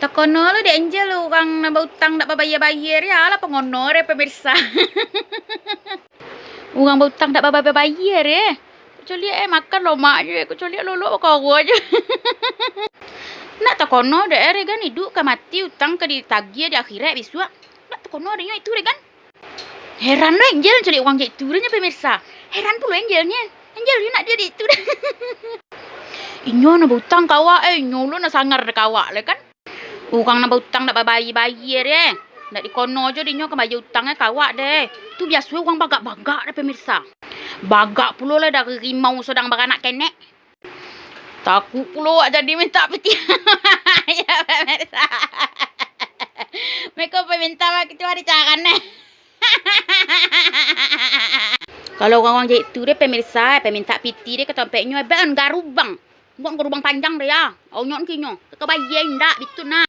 Takono lu dek Angel lu orang nambah utang tak bayar-bayar ya lah pengonor ya pemirsa. Orang berutang tak bayar ya. Kecuali makan lo mak je, kecuali lo kau aja. Nak takono dek regan hidup ke mati utang ke ditagih di akhirat besok. Nak takono adanya itu regan. Heran lo Angel cari uang itu nya pemirsa. Heran pula Angelnya. Angel nak dia di itu dah. Inyo nak berutang kawak inyo lu nak sangar kawak le kan. Orang nak berutang tak bayar ya. Nak dikono je dinyo ke bayar utangnya kawak deh. Tu biasa orang bagak-bagak deh pemirsa. Bagak pula lah dari rimau sedang beranak kenek. Takut pula jadi minta peti. Ya pemirsa. Mereka minta kita hari caran deh. Kalau orang-orang jadi tu deh pemirsa, peminta piti deh ke tempatnya ben garubang. Bukan garubang panjang deh ya. Onyon kinyo. Kebayang ndak bitu nak.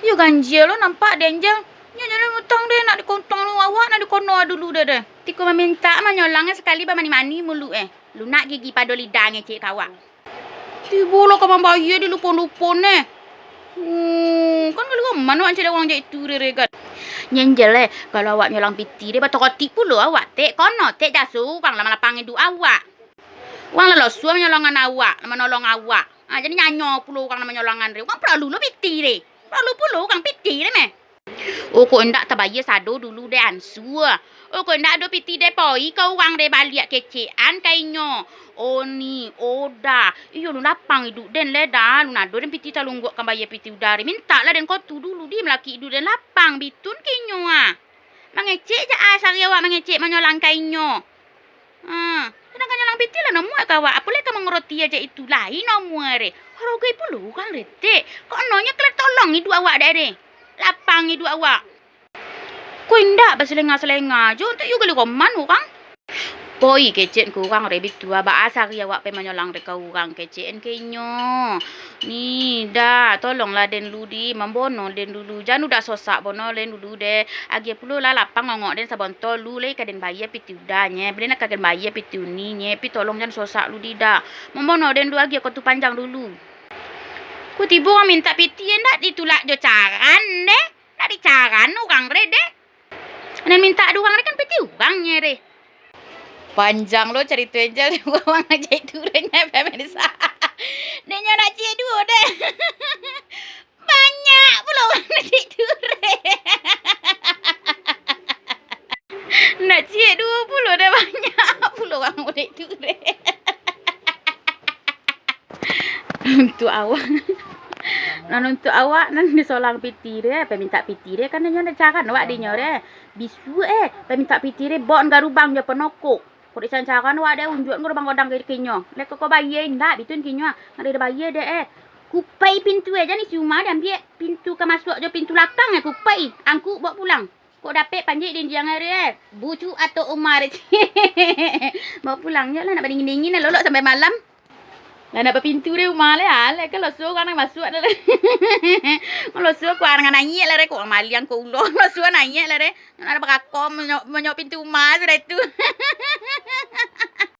Yo ganjil lo nampak deh Angel. Nya jalan utang deh nak dikontong lu awak nak dikono dulu deh. Tiko meminta menyolangnya sekali ba mani-mani mulu Lu nak gigi pada lidahnya cik kawak. Tiba lo kamu bayar di lupon-lupon kan kalau mana aja orang jadi tu regan. Nyenjel kalau awak nyolang piti deh batok-otik pula awak tek kono tek jasu bang lama lapang hidup awak. Wang lalu suam nyolongan awak, menolong awak. Jadi nyanyo pula orang nama nyolongan re. Wang perlu lo piti deh. Perlu pula orang piti deh meh. Oh kau ndak terbayar sado dulu deh ansua. Oh kau ndak ada piti deh poi kau orang deh balik kecean kainyo. Oh ni oda. Iyo lu lapang hidup den leda. Lu nado den piti talungguk kan bayar piti udari. Minta lah den kau tu dulu di melaki hidup den lapang bitun kinyo Mengecek je asal awak mengecek menyolang kainyo. Sedangkan nyolang piti lah nomor kawak. Apa leka mengeroti aja itu lain nomor re. Harogai pulu kan retek. Kok nonya kelar tolong hidup awak deh. Lapang hidup awak. Kau indak berselengah-selengah je untuk you gali roman orang. Poi kecek ku orang rebit tua bahasa ria awak pe menyolang reka orang keceken kenyo. Ni dah tolonglah den ludi membono den dulu. Jangan udah sosak bono den dulu deh. Agi puluh lah lapang ngongok den sabonto lu le kaden bayar piti udahnya. Beli nak kaden bayar piti uninya. Pi tolong jangan sosak lu dah. Membono den dulu agi aku tu panjang dulu. Ku tiba orang minta piti ndak ditulak jo caran deh. Nak dicaran orang re deh. Dan minta dua orang kan piti orangnya re. Panjang lo cerita aja orang nak jadi turunnya pemirsa. Dia nak cik dua deh. Banyak pula orang nak cik turun. Nak cik 20 dah banyak pula orang nak cik turun. Untuk awak. Untuk awak nan disolang piti dia, peminta piti dia kan dia nak caran awak dinyo dia. Bisu peminta piti dia bon garubang je penokok. Kau disancaran awak dia unjuk kau bang godang ke kinyo. Lek kau bayar ndak bitun kinyo. Nak dia bayar deh Kupai pintu aja ni cuma dia ambil pintu ke masuk je pintu belakang kupai. Angku bawa pulang. Kau dapat panjik din jangan dia. Bucu atau Umar. Bawa pulang je lah nak dingin-dingin lah lolok sampai malam. Lah nak pintu dia Umar lah. Lek kalau suruh orang masuk dah. Kalau suruh ku orang nanya lah kau maliang kau ulo. Kalau suruh nanya lah nak ada berakom menyok pintu Umar sudah itu.